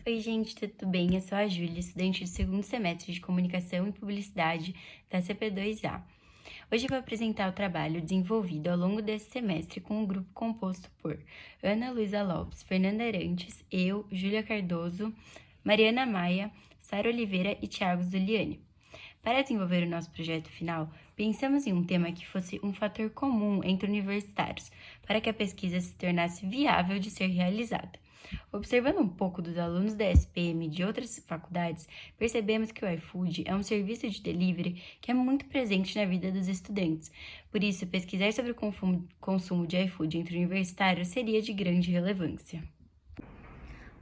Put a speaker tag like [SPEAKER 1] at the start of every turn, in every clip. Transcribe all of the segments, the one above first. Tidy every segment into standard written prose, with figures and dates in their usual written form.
[SPEAKER 1] Oi, gente, tudo bem? Eu sou a Júlia, estudante do segundo semestre de Comunicação e Publicidade da CP2A. Hoje eu vou apresentar o trabalho desenvolvido ao longo desse semestre com um grupo composto por Ana Luísa Lopes, Fernanda Arantes, eu, Júlia Cardoso, Mariana Maia, Sara Oliveira e Thiago Zuliani. Para desenvolver o nosso projeto final, pensamos em um tema que fosse um fator comum entre universitários, para que a pesquisa se tornasse viável de ser realizada. Observando um pouco dos alunos da SPM e de outras faculdades, percebemos que o iFood é um serviço de delivery que é muito presente na vida dos estudantes. Por isso, pesquisar sobre o consumo de iFood entre universitários seria de grande relevância.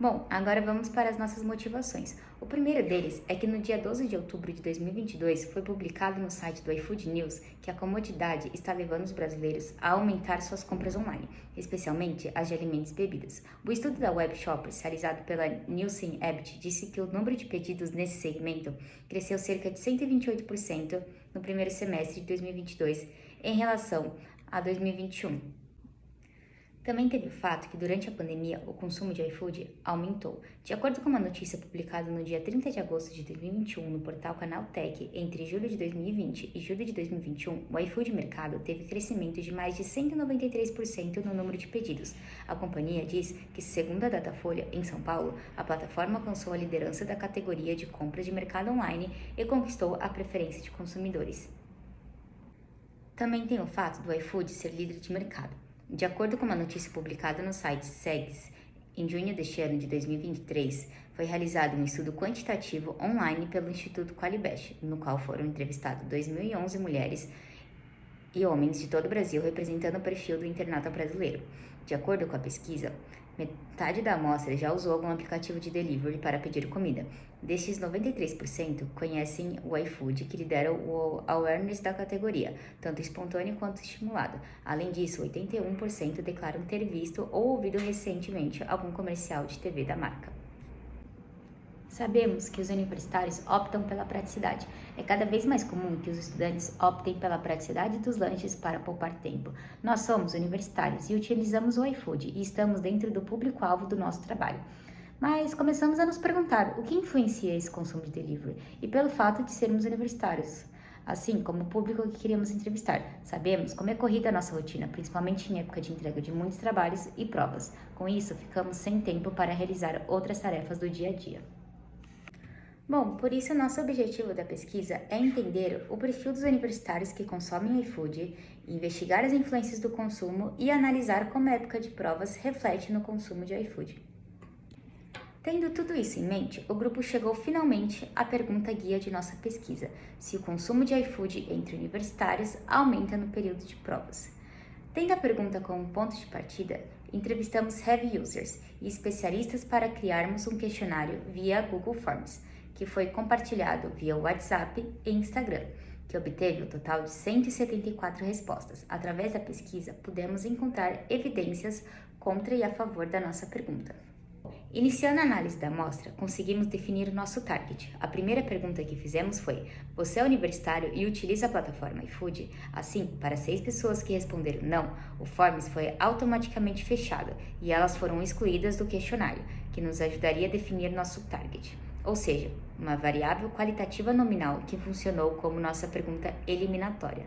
[SPEAKER 2] Bom, agora vamos para as nossas motivações. O primeiro deles é que no dia 12 de outubro de 2022 foi publicado no site do iFood News que a comodidade está levando os brasileiros a aumentar suas compras online, especialmente as de alimentos e bebidas. O estudo da Web Shoppers, realizado pela Nielsen Abbott, disse que o número de pedidos nesse segmento cresceu cerca de 128% no primeiro semestre de 2022 em relação a 2021. Também teve o fato que, durante a pandemia, o consumo de iFood aumentou. De acordo com uma notícia publicada no dia 30 de agosto de 2021 no portal Canaltech, entre julho de 2020 e julho de 2021, o iFood Mercado teve crescimento de mais de 193% no número de pedidos. A companhia diz que, segundo a Datafolha, em São Paulo, a plataforma alcançou a liderança da categoria de compras de mercado online e conquistou a preferência de consumidores. Também tem o fato do iFood ser líder de mercado. De acordo com uma notícia publicada no site SEGS, em junho deste ano de 2023, foi realizado um estudo quantitativo online pelo Instituto Qualibest, no qual foram entrevistados 2.011 mulheres e homens de todo o Brasil representando o perfil do internauta brasileiro. De acordo com a pesquisa, metade da amostra já usou algum aplicativo de delivery para pedir comida. Destes, 93% conhecem o iFood, que lidera o awareness da categoria, tanto espontâneo quanto estimulado. Além disso, 81% declaram ter visto ou ouvido recentemente algum comercial de TV da marca. Sabemos que os universitários optam pela praticidade. É cada vez mais comum que os estudantes optem pela praticidade dos lanches para poupar tempo. Nós somos universitários e utilizamos o iFood e estamos dentro do público-alvo do nosso trabalho. Mas começamos a nos perguntar o que influencia esse consumo de delivery e pelo fato de sermos universitários, assim como o público que queríamos entrevistar. Sabemos como é corrida a nossa rotina, principalmente em época de entrega de muitos trabalhos e provas. Com isso, ficamos sem tempo para realizar outras tarefas do dia a dia. Bom, por isso nosso objetivo da pesquisa é entender o perfil dos universitários que consomem o iFood, investigar as influências do consumo e analisar como a época de provas reflete no consumo de iFood. Tendo tudo isso em mente, o grupo chegou finalmente à pergunta guia de nossa pesquisa: se o consumo de iFood entre universitários aumenta no período de provas. Tendo a pergunta como ponto de partida, entrevistamos heavy users e especialistas para criarmos um questionário via Google Forms, que foi compartilhado via WhatsApp e Instagram, que obteve um total de 174 respostas. Através da pesquisa, pudemos encontrar evidências contra e a favor da nossa pergunta. Iniciando a análise da amostra, conseguimos definir o nosso target. A primeira pergunta que fizemos foi: você é universitário e utiliza a plataforma iFood? Assim, para 6 pessoas que responderam não, o Forms foi automaticamente fechado e elas foram excluídas do questionário, que nos ajudaria a definir nosso target. Ou seja, uma variável qualitativa nominal que funcionou como nossa pergunta eliminatória,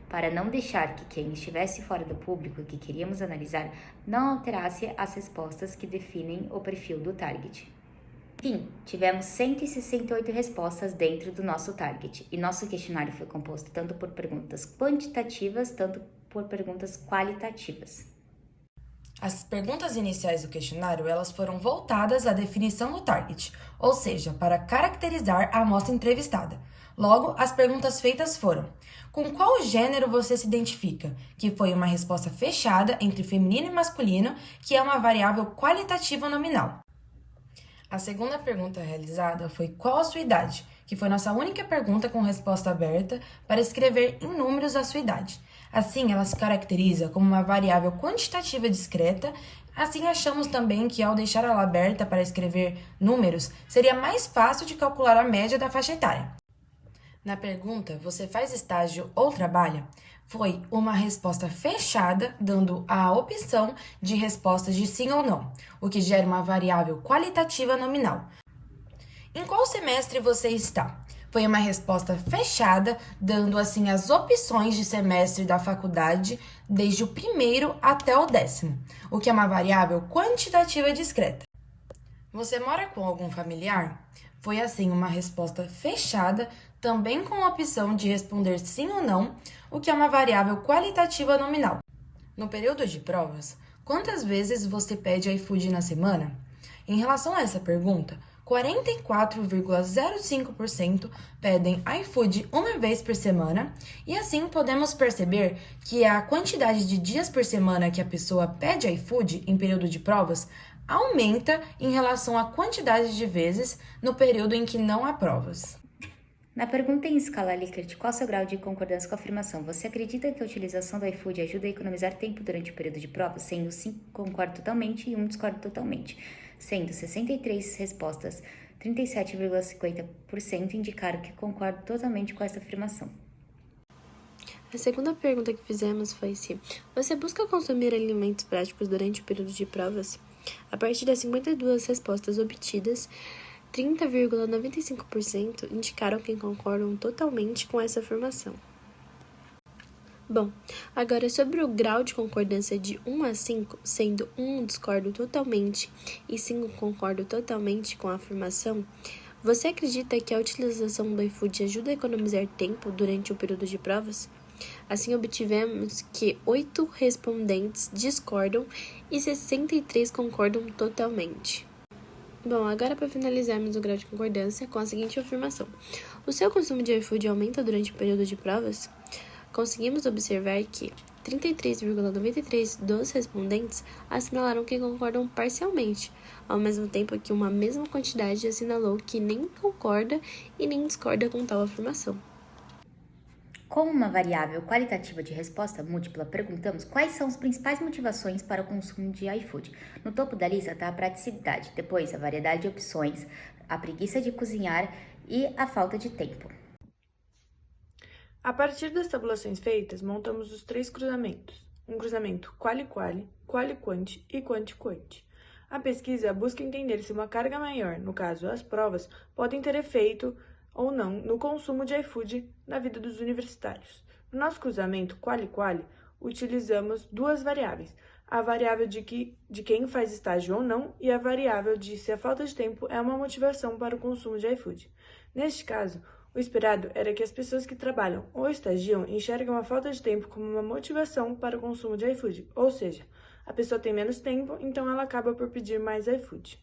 [SPEAKER 2] para não deixar que quem estivesse fora do público que queríamos analisar não alterasse as respostas que definem o perfil do target. Enfim, tivemos 168 respostas dentro do nosso target, e nosso questionário foi composto tanto por perguntas quantitativas, tanto por perguntas qualitativas.
[SPEAKER 3] As perguntas iniciais do questionário, elas foram voltadas à definição do target, ou seja, para caracterizar a amostra entrevistada. Logo, as perguntas feitas foram: com qual gênero você se identifica? Que foi uma resposta fechada entre feminino e masculino, que é uma variável qualitativa nominal. A segunda pergunta realizada foi: qual a sua idade? Que foi nossa única pergunta com resposta aberta para escrever em números a sua idade. Assim, ela se caracteriza como uma variável quantitativa discreta. Assim, achamos também que ao deixar ela aberta para escrever números, seria mais fácil de calcular a média da faixa etária. Na pergunta, você faz estágio ou trabalha? Foi uma resposta fechada, dando a opção de respostas de sim ou não, o que gera uma variável qualitativa nominal. Em qual semestre você está? Foi uma resposta fechada, dando assim as opções de semestre da faculdade desde o primeiro até o 10º, o que é uma variável quantitativa discreta. Você mora com algum familiar? Foi assim uma resposta fechada, também com a opção de responder sim ou não, o que é uma variável qualitativa nominal. No período de provas, quantas vezes você pede iFood na semana? Em relação a essa pergunta, 44,05% pedem iFood uma vez por semana, e assim podemos perceber que a quantidade de dias por semana que a pessoa pede iFood em período de provas aumenta em relação à quantidade de vezes no período em que não há provas.
[SPEAKER 2] Na pergunta em escala Likert, qual seu grau de concordância com a afirmação? Você acredita que a utilização do iFood ajuda a economizar tempo durante o período de prova? Sendo 5, concordo totalmente e 1 discordo totalmente. Sendo 63 respostas, 37,50% indicaram que concordam totalmente com essa afirmação.
[SPEAKER 4] A segunda pergunta que fizemos foi se você busca consumir alimentos práticos durante o período de provas? A partir das 52 respostas obtidas, 30,95% indicaram que concordam totalmente com essa afirmação. Bom, agora sobre o grau de concordância de 1 a 5, sendo 1 discordo totalmente e 5 concordo totalmente com a afirmação, você acredita que a utilização do iFood ajuda a economizar tempo durante o período de provas? Assim, obtivemos que 8 respondentes discordam e 63 concordam totalmente. Bom, agora para finalizarmos o grau de concordância com a seguinte afirmação. O seu consumo de iFood aumenta durante o período de provas? Conseguimos observar que 33,93% dos respondentes assinalaram que concordam parcialmente, ao mesmo tempo que uma mesma quantidade assinalou que nem concorda e nem discorda com tal afirmação.
[SPEAKER 2] Com uma variável qualitativa de resposta múltipla, perguntamos quais são as principais motivações para o consumo de iFood. No topo da lista está a praticidade, depois a variedade de opções, a preguiça de cozinhar e a falta de tempo.
[SPEAKER 5] A partir das tabulações feitas, montamos os 3 cruzamentos. Um cruzamento quali-quali, quali-quanti e quanti-quanti. A pesquisa busca entender se uma carga maior, no caso as provas, podem ter efeito ou não no consumo de iFood na vida dos universitários. No nosso cruzamento quali-quali, utilizamos 2 variáveis, a variável de quem faz estágio ou não e a variável de se a falta de tempo é uma motivação para o consumo de iFood. Neste caso, o esperado era que as pessoas que trabalham ou estagiam enxergam a falta de tempo como uma motivação para o consumo de iFood, ou seja, a pessoa tem menos tempo, então ela acaba por pedir mais iFood.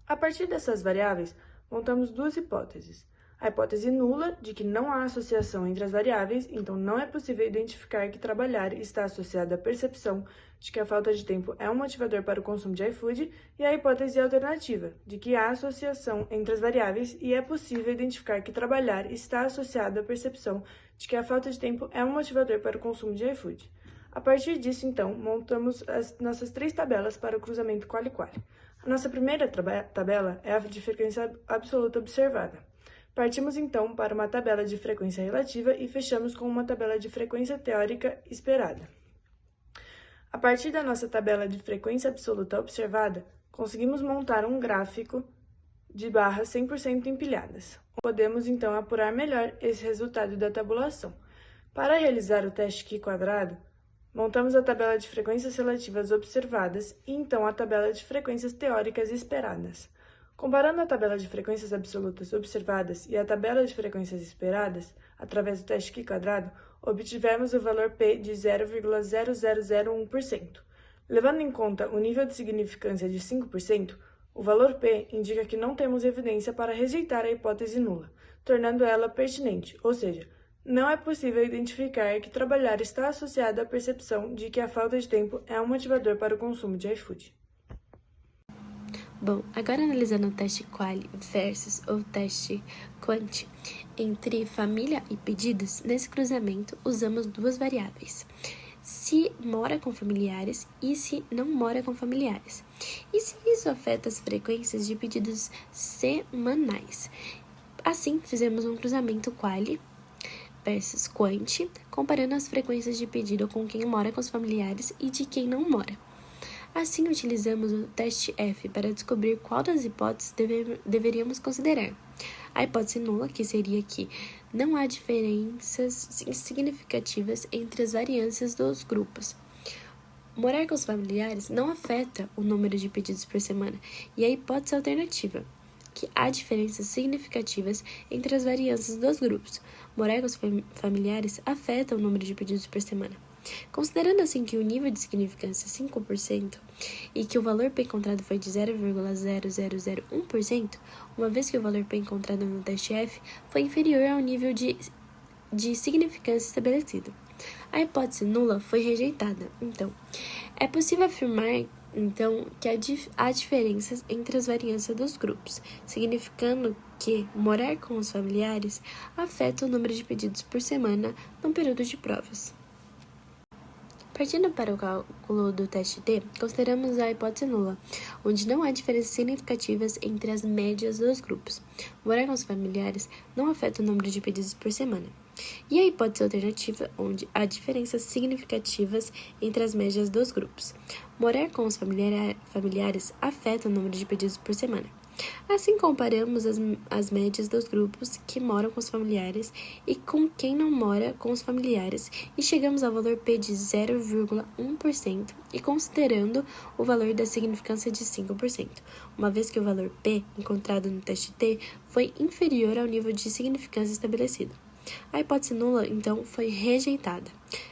[SPEAKER 5] A partir dessas variáveis, montamos 2 hipóteses. A hipótese nula, de que não há associação entre as variáveis, então não é possível identificar que trabalhar está associado à percepção de que a falta de tempo é um motivador para o consumo de iFood, e a hipótese alternativa, de que há associação entre as variáveis e é possível identificar que trabalhar está associado à percepção de que a falta de tempo é um motivador para o consumo de iFood. A partir disso, então, montamos as nossas 3 tabelas para o cruzamento quali-quali. A nossa primeira tabela é a de frequência absoluta observada. Partimos então para uma tabela de frequência relativa e fechamos com uma tabela de frequência teórica esperada. A partir da nossa tabela de frequência absoluta observada, conseguimos montar um gráfico de barras 100% empilhadas. Podemos então apurar melhor esse resultado da tabulação. Para realizar o teste Q-quadrado, montamos a tabela de frequências relativas observadas e então a tabela de frequências teóricas esperadas. Comparando a tabela de frequências absolutas observadas e a tabela de frequências esperadas, através do teste Q-quadrado, obtivemos o valor P de 0,0001%. Levando em conta o nível de significância de 5%, o valor P indica que não temos evidência para rejeitar a hipótese nula, tornando ela pertinente, ou seja, não é possível identificar que trabalhar está associado à percepção de que a falta de tempo é um motivador para o consumo de iFood.
[SPEAKER 4] Bom, agora analisando o teste quali versus o teste quanti entre família e pedidos, nesse cruzamento usamos 2 variáveis. Se mora com familiares e se não mora com familiares. E se isso afeta as frequências de pedidos semanais. Assim, fizemos um cruzamento quali versus quant, comparando as frequências de pedido com quem mora com os familiares e de quem não mora. Assim, utilizamos o teste F para descobrir qual das hipóteses deveríamos considerar. A hipótese nula, que seria que não há diferenças significativas entre as variâncias dos grupos. Morar com os familiares não afeta o número de pedidos por semana. E a hipótese alternativa, que há diferenças significativas entre as variâncias dos grupos. Morar com os familiares afeta o número de pedidos por semana. Considerando assim que o nível de significância é 5% e que o valor P encontrado foi de 0,0001%, uma vez que o valor P encontrado no teste F foi inferior ao nível de significância estabelecido. A hipótese nula foi rejeitada. Então, é possível afirmar que há diferenças entre as variâncias dos grupos, significando que morar com os familiares afeta o número de pedidos por semana no período de provas. Partindo para o cálculo do teste T, consideramos a hipótese nula, onde não há diferenças significativas entre as médias dos grupos. Morar com os familiares não afeta o número de pedidos por semana. E a hipótese alternativa, onde há diferenças significativas entre as médias dos grupos. Morar com os familiares afeta o número de pedidos por semana. Assim, comparamos as médias dos grupos que moram com os familiares e com quem não mora com os familiares e chegamos ao valor P de 0,1% e considerando o valor da significância de 5%, uma vez que o valor P encontrado no teste T foi inferior ao nível de significância estabelecido. A hipótese nula, então, foi rejeitada.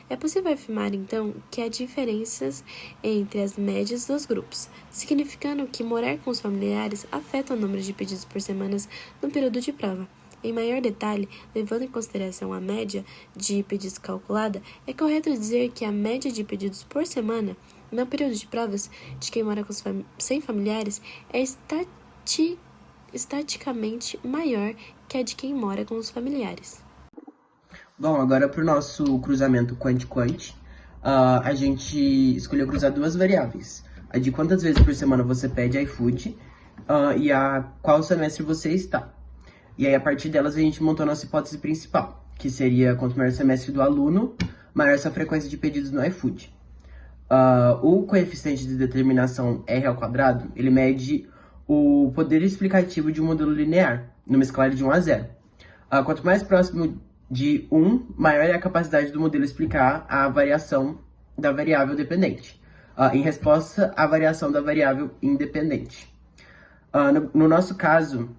[SPEAKER 4] É possível afirmar, então, que há diferenças entre as médias dos grupos, significando que morar com os familiares afeta o número de pedidos por semana no período de prova. Em maior detalhe, levando em consideração a média de pedidos calculada, é correto dizer que a média de pedidos por semana no período de provas de quem mora sem familiares é estatisticamente maior que a de quem mora com os familiares.
[SPEAKER 6] Bom, agora para o nosso cruzamento quant-quant, a gente escolheu cruzar duas variáveis. A de quantas vezes por semana você pede iFood e a qual semestre você está. E aí, a partir delas, a gente montou a nossa hipótese principal, que seria quanto maior o semestre do aluno, maior essa frequência de pedidos no iFood. O coeficiente de determinação R², ele mede o poder explicativo de um modelo linear, numa escala de 1 a 0. Quanto mais próximo de 1, maior é a capacidade do modelo explicar a variação da variável dependente, em resposta à variação da variável independente. No nosso caso,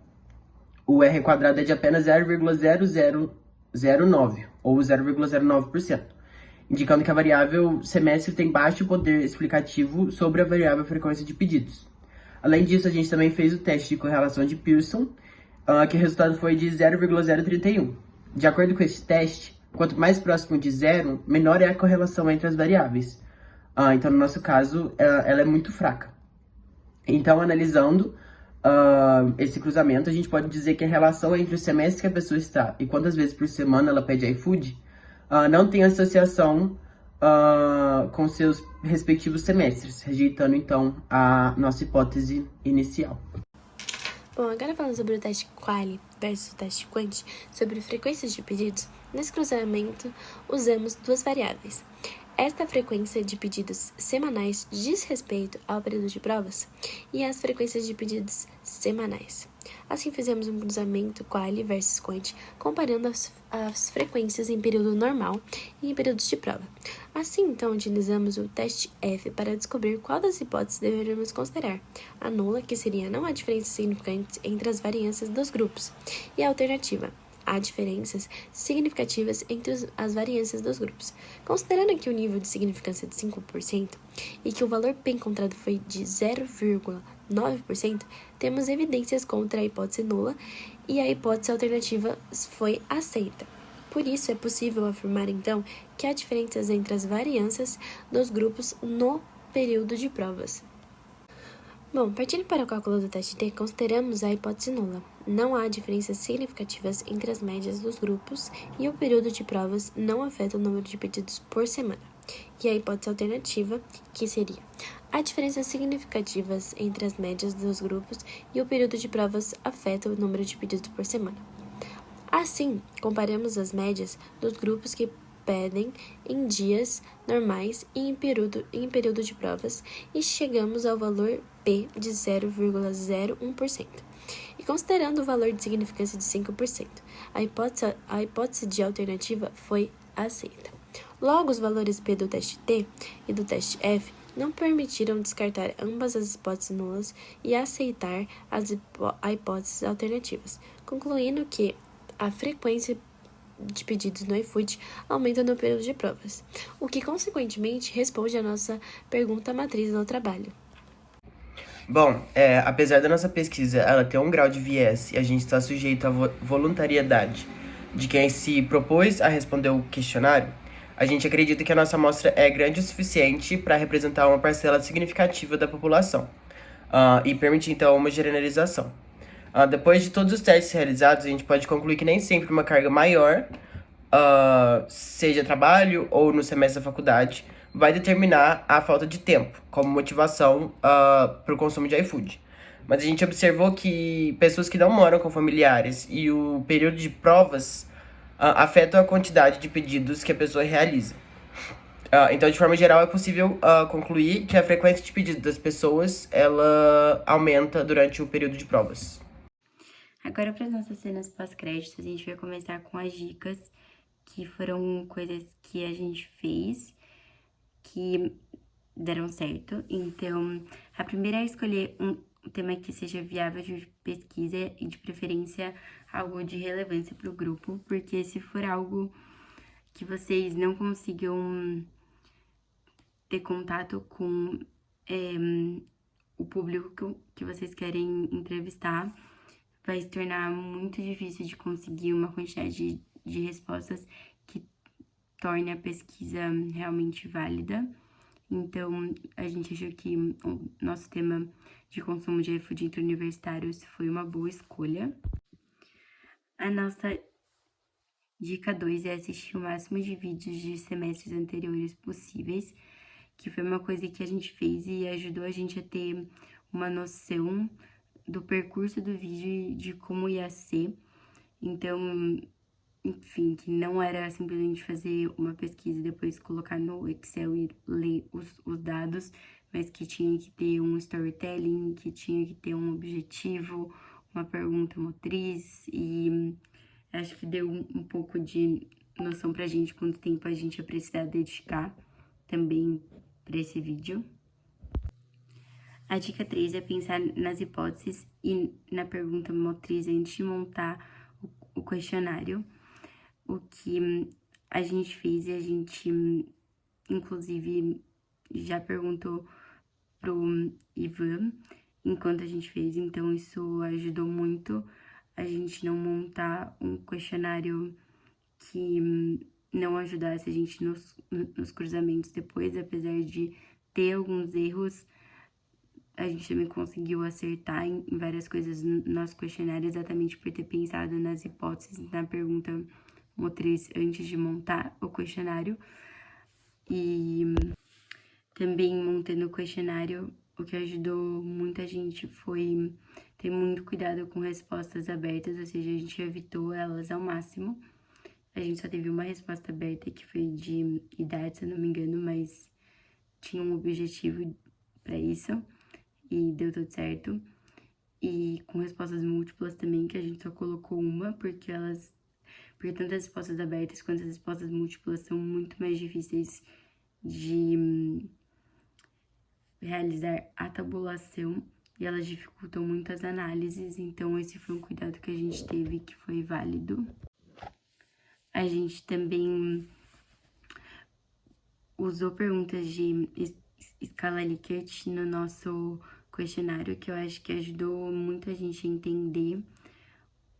[SPEAKER 6] o R² é de apenas 0,0009, ou 0,09%, indicando que a variável semestre tem baixo poder explicativo sobre a variável frequência de pedidos. Além disso, a gente também fez o teste de correlação de Pearson, que o resultado foi de 0,031. De acordo com esse teste, quanto mais próximo de zero, menor é a correlação entre as variáveis. Então, no nosso caso, ela é muito fraca. Então, analisando esse cruzamento, a gente pode dizer que a relação entre o semestre que a pessoa está e quantas vezes por semana ela pede iFood não tem associação com seus respectivos semestres, rejeitando, então, a nossa hipótese inicial.
[SPEAKER 4] Bom, agora falando sobre o teste Quali versus o teste Quant, sobre frequências de pedidos, nesse cruzamento usamos duas variáveis. Esta frequência de pedidos semanais diz respeito ao período de provas e as frequências de pedidos semanais. Assim, fizemos um cruzamento Quali versus Quant, comparando as frequências em período normal e em períodos de prova. Assim, então, utilizamos o teste F para descobrir qual das hipóteses deveríamos considerar. A nula, que seria não há diferenças significantes entre as variâncias dos grupos, e a alternativa, há diferenças significativas entre as variâncias dos grupos. Considerando que o nível de significância é de 5% e que o valor P encontrado foi de 0,9%, temos evidências contra a hipótese nula e a hipótese alternativa foi aceita. Por isso, é possível afirmar, então, que há diferenças entre as variâncias dos grupos no período de provas. Bom, partindo para o cálculo do teste T, consideramos a hipótese nula. Não há diferenças significativas entre as médias dos grupos e o período de provas não afeta o número de pedidos por semana. E a hipótese alternativa, que seria: há diferenças significativas entre as médias dos grupos e o período de provas afeta o número de pedidos por semana. Assim, comparamos as médias dos grupos que pedem em dias normais e em período de provas e chegamos ao valor P de 0,01%. E considerando o valor de significância de 5%, a hipótese de alternativa foi aceita. Logo, os valores P do teste T e do teste F não permitiram descartar ambas as hipóteses nulas e aceitar as hipóteses alternativas, concluindo que a frequência de pedidos no iFood aumenta no período de provas, o que consequentemente responde à nossa pergunta matriz no trabalho.
[SPEAKER 6] Bom, apesar da nossa pesquisa ela ter um grau de viés e a gente está sujeito à voluntariedade de quem se propôs a responder o questionário, a gente acredita que a nossa amostra é grande o suficiente para representar uma parcela significativa da população e permitir, então, uma generalização. Depois de todos os testes realizados, a gente pode concluir que nem sempre uma carga maior, seja trabalho ou no semestre da faculdade, vai determinar a falta de tempo como motivação para o consumo de iFood. Mas a gente observou que pessoas que não moram com familiares e o período de provas afetam a quantidade de pedidos que a pessoa realiza. Então, de forma geral, é possível concluir que a frequência de pedidos das pessoas ela aumenta durante o período de provas.
[SPEAKER 1] Agora, para as nossas cenas pós-créditos, a gente vai começar com as dicas, que foram coisas que a gente fez, que deram certo. Então, a primeira é escolher um tema que seja viável de pesquisa e, de preferência, algo de relevância para o grupo, porque se for algo que vocês não consigam ter contato com o público que vocês querem entrevistar, vai se tornar muito difícil de conseguir uma quantidade de respostas que torne a pesquisa realmente válida. Então, a gente achou que o nosso tema de consumo de iFood entre universitários foi uma boa escolha. A nossa dica 2 é assistir o máximo de vídeos de semestres anteriores possíveis, que foi uma coisa que a gente fez e ajudou a gente a ter uma noção do percurso do vídeo e de como ia ser. Então, enfim, que não era simplesmente fazer uma pesquisa e depois colocar no Excel e ler os dados, mas que tinha que ter um storytelling, que tinha que ter um objetivo, uma pergunta motriz, e acho que deu um pouco de noção pra gente quanto tempo a gente ia precisar dedicar também para esse vídeo. A dica 3 é pensar nas hipóteses e na pergunta motriz antes de montar o questionário. O que a gente fez e a gente, inclusive, já perguntou pro Ivan enquanto a gente fez, então isso ajudou muito a gente não montar um questionário que não ajudasse a gente nos cruzamentos depois, apesar de ter alguns erros. A gente também conseguiu acertar em várias coisas no nosso questionário, exatamente por ter pensado nas hipóteses, na pergunta motriz antes de montar o questionário. E também montando o questionário, o que ajudou muita gente foi ter muito cuidado com respostas abertas, ou seja, a gente evitou elas ao máximo. A gente só teve uma resposta aberta, que foi de idade, se eu não me engano, mas tinha um objetivo para isso e deu tudo certo. E com respostas múltiplas também, que a gente só colocou uma, porque tanto as respostas abertas quanto as respostas múltiplas são muito mais difíceis de realizar a tabulação e elas dificultam muito as análises, então esse foi um cuidado que a gente teve que foi válido. A gente também usou perguntas de escala Likert no nosso questionário, que eu acho que ajudou muito a gente a entender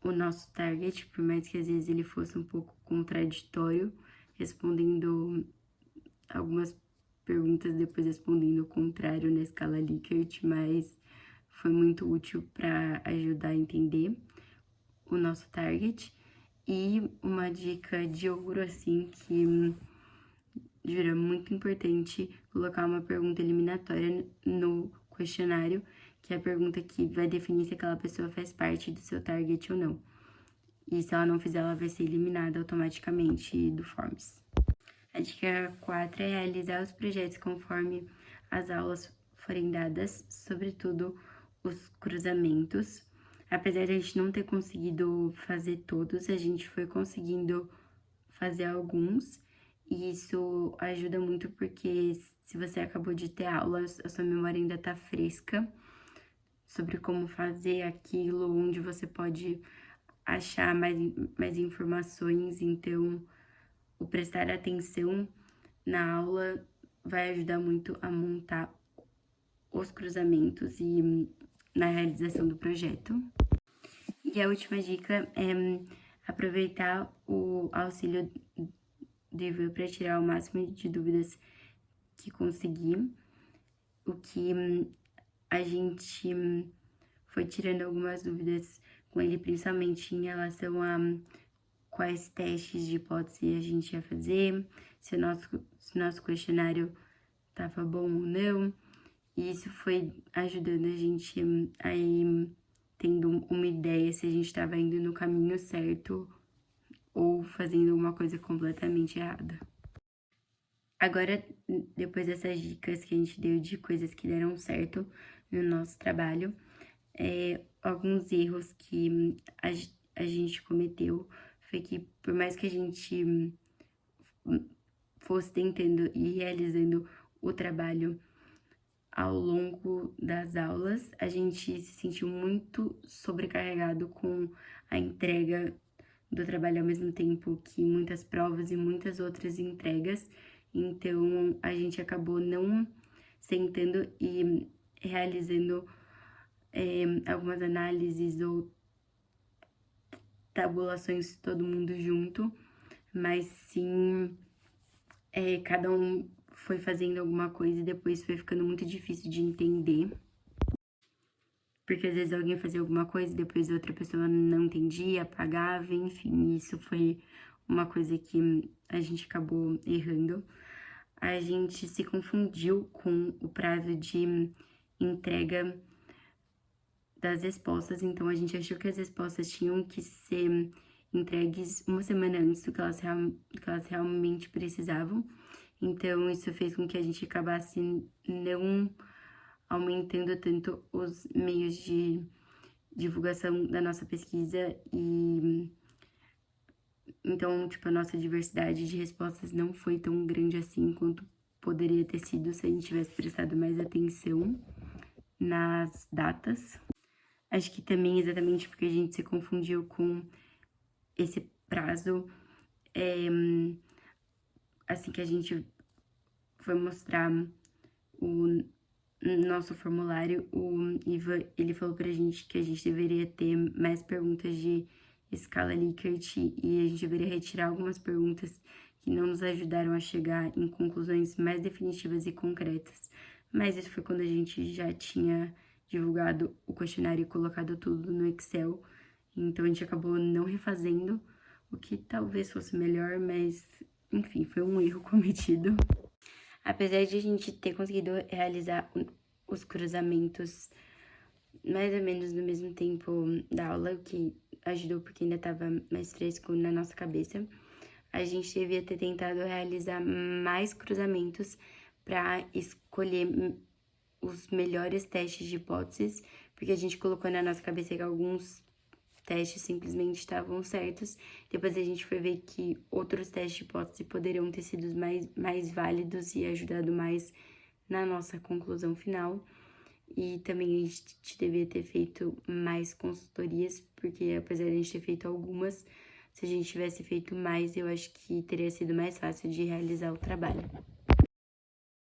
[SPEAKER 1] o nosso target, por mais que às vezes ele fosse um pouco contraditório, respondendo algumas perguntas, depois respondendo o contrário na escala Likert, mas foi muito útil para ajudar a entender o nosso target. E uma dica de ouro, assim, que juro, é muito importante colocar uma pergunta eliminatória no questionário, que é a pergunta que vai definir se aquela pessoa faz parte do seu target ou não. e se ela não fizer, ela vai ser eliminada automaticamente do Forms. A dica 4 é realizar os projetos conforme as aulas forem dadas, sobretudo os cruzamentos. Apesar de a gente não ter conseguido fazer todos, a gente foi conseguindo fazer alguns, e isso ajuda muito porque se você acabou de ter aula, a sua memória ainda tá fresca sobre como fazer aquilo, onde você pode achar mais informações. Então, o prestar atenção na aula vai ajudar muito a montar os cruzamentos e na realização do projeto. E a última dica é aproveitar o auxílio do EVA para tirar o máximo de dúvidas que conseguir. O que a gente foi tirando algumas dúvidas com ele, principalmente em relação a quais testes de hipótese a gente ia fazer, se o nosso questionário estava bom ou não. E isso foi ajudando a gente a ir tendo uma ideia se a gente estava indo no caminho certo ou fazendo uma coisa completamente errada. Agora, depois dessas dicas que a gente deu de coisas que deram certo no nosso trabalho, alguns erros que a gente cometeu foi que, por mais que a gente fosse tentando e realizando o trabalho ao longo das aulas, a gente se sentiu muito sobrecarregado com a entrega do trabalho ao mesmo tempo que muitas provas e muitas outras entregas. Então, a gente acabou não sentando e realizando algumas análises ou tabulações todo mundo junto, mas sim cada um foi fazendo alguma coisa e depois foi ficando muito difícil de entender. Porque às vezes alguém fazia alguma coisa e depois outra pessoa não entendia, apagava, enfim, isso foi uma coisa que a gente acabou errando. A gente se confundiu com o prazo de entrega das respostas, então a gente achou que as respostas tinham que ser entregues uma semana antes do que elas realmente precisavam. Então, isso fez com que a gente acabasse não aumentando tanto os meios de divulgação da nossa pesquisa e então, a nossa diversidade de respostas não foi tão grande assim quanto poderia ter sido se a gente tivesse prestado mais atenção nas datas. Acho que também exatamente porque a gente se confundiu com esse prazo, assim que a gente foi mostrar o nosso formulário, o Iva, ele falou pra gente que a gente deveria ter mais perguntas de escala Likert e a gente deveria retirar algumas perguntas que não nos ajudaram a chegar em conclusões mais definitivas e concretas. Mas isso foi quando a gente já tinha divulgado o questionário e colocado tudo no Excel, então a gente acabou não refazendo, o que talvez fosse melhor, mas enfim, foi um erro cometido. Apesar de a gente ter conseguido realizar os cruzamentos mais ou menos no mesmo tempo da aula, o que ajudou porque ainda estava mais fresco na nossa cabeça, a gente devia ter tentado realizar mais cruzamentos para escolher os melhores testes de hipóteses, porque a gente colocou na nossa cabeça que alguns testes simplesmente estavam certos. Depois a gente foi ver que outros testes de hipótese poderiam ter sido mais válidos e ajudado mais na nossa conclusão final. E também a gente devia ter feito mais consultorias, porque apesar de a gente ter feito algumas, se a gente tivesse feito mais, eu acho que teria sido mais fácil de realizar o trabalho.